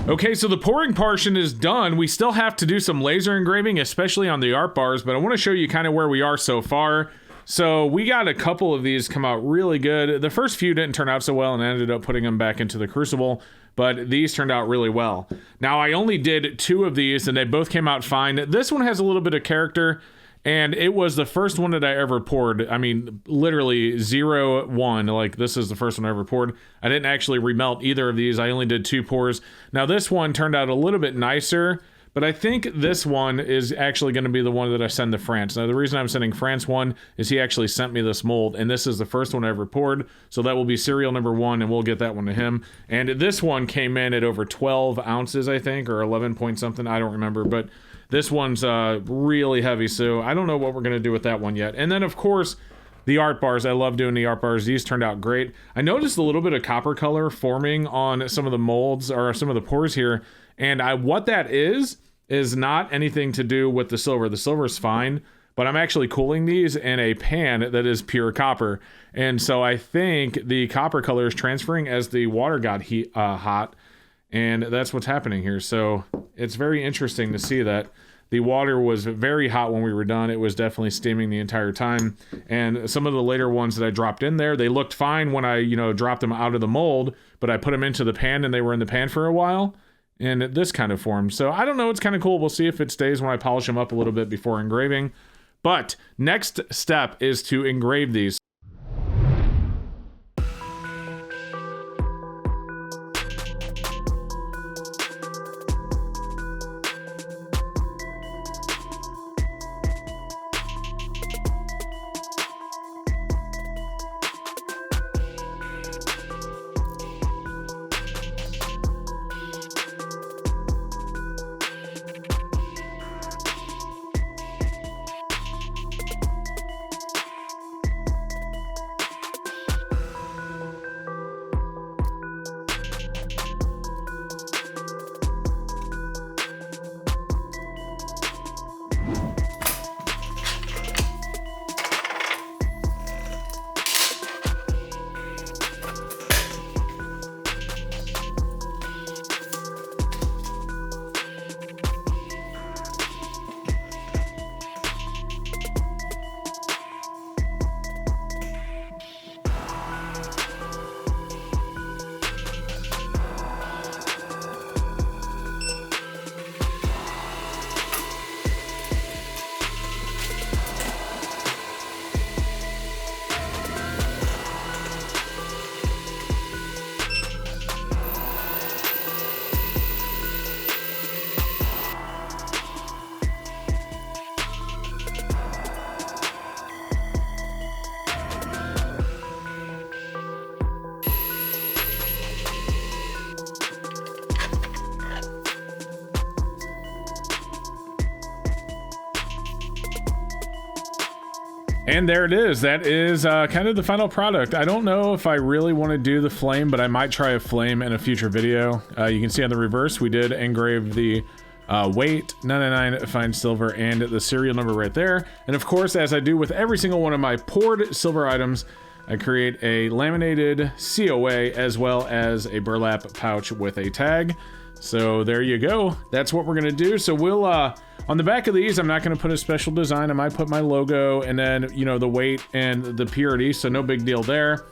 Okay, so the pouring portion is done. We still have to do some laser engraving, especially on the art bars, but I want to show you kind of where we are so far. So we got a couple of these come out really good. The first few didn't turn out so well and I ended up putting them back into the crucible, but these turned out really well. Now I only did 2 of these and they both came out fine. This one has a little bit of character and it was the first one that I ever poured. I mean, literally 0, 1, like this is the first one I ever poured. I didn't actually remelt either of these. I only did 2 pours. Now this one turned out a little bit nicer, but I think this one is actually going to be the one that I send to France. Now, the reason I'm sending France one is he actually sent me this mold, and this is the first one I ever poured, so that will be serial number 1, and we'll get that one to him. And this one came in at over 12 ounces, I think, or 11 point something, I don't remember, but this one's really heavy, so I don't know what we're going to do with that one yet. And then, of course, the art bars. I love doing the art bars. These turned out great. I noticed a little bit of copper color forming on some of the molds, or some of the pours here, and what that is not anything to do with the silver. The silver is fine, but I'm actually cooling these in a pan that is pure copper. And so I think the copper color is transferring as the water got hot, and that's what's happening here. So it's very interesting to see that. The water was very hot when we were done. It was definitely steaming the entire time. And some of the later ones that I dropped in there, they looked fine when I, dropped them out of the mold, but I put them into the pan and they were in the pan for a while. And this kind of form. So I don't know, it's kind of cool. We'll see if it stays when I polish them up a little bit before engraving. But next step is to engrave these. And there it is. That is kind of the final product. I don't know if I really want to do the flame, but I might try a flame in a future video. You can see on the reverse, we did engrave the weight, 99 fine silver, and the serial number right there. And of course, as I do with every single one of my poured silver items, I create a laminated COA as well as a burlap pouch with a tag. So there you go. That's what we're gonna do. So we'll on the back of these, I'm not gonna put a special design. I might put my logo and then the weight and the purity, so no big deal there.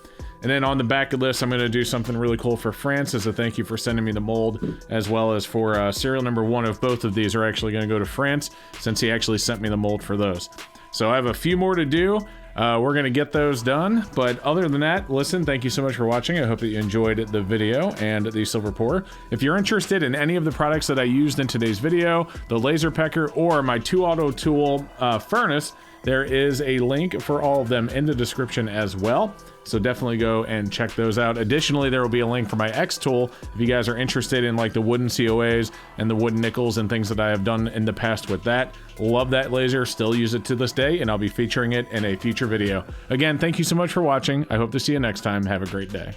And then on the back of this, I'm gonna do something really cool for France as a thank you for sending me the mold, as well as for serial number 1 of both of these are actually gonna go to France since he actually sent me the mold for those. So I have a few more to do. We're gonna get those done, but other than that, listen, thank you so much for watching. I hope that you enjoyed the video and the silver pour. If you're interested in any of the products that I used in today's video, the laser pecker or my ToAuto tool furnace, there is a link for all of them in the description as well. So definitely go and check those out. Additionally, there will be a link for my xTool if you guys are interested in like the wooden COAs and the wooden nickels and things that I have done in the past with that. Love that laser, still use it to this day, and I'll be featuring it in a future video. Again, thank you so much for watching. I hope to see you next time. Have a great day.